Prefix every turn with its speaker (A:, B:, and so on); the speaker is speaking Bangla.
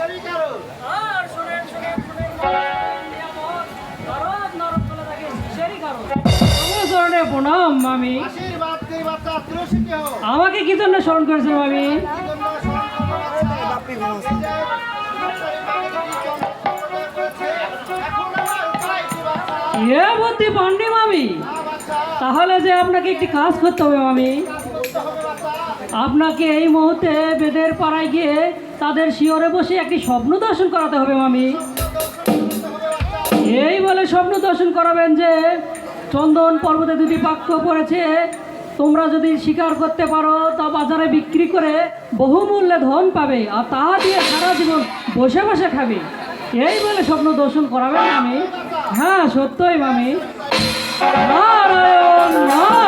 A: আর শুনেন শুনেন শুনেন নিয়ামত নরদ নরদ বলে থাকে কিসেরই কারণ আমার চরণে প্রণাম মামি।
B: আশীর্বাদ করি বাচ্চা তুলসী কেহ
A: আমাকে কি জন্য স্মরণ করেছেন মামি? এ বুদ্ধি পান্ডি মামি, তাহলে যে আপনাকে একটি কাজ করতে হবে মামি। আপনাকে এই মুহূর্তে বেদের পাড়ায় গিয়ে তাদের শিয়রে বসে একটি স্বপ্ন দর্শন করাতে হবে মামি। এই বলে স্বপ্ন দর্শন করাবেন যে চন্দন পর্বতে দুটি পাক্ষ পড়েছে, তোমরা যদি স্বীকার করতে পারো তা বাজারে বিক্রি করে বহুমূল্যে ধন পাবে, আর তাহা দিয়ে সারা জীবন বসে বসে খাবে। এই বলে স্বপ্ন দর্শন করাবেন মামি। হ্যাঁ সত্যই মামি। নারায়ণ নারায়ণ।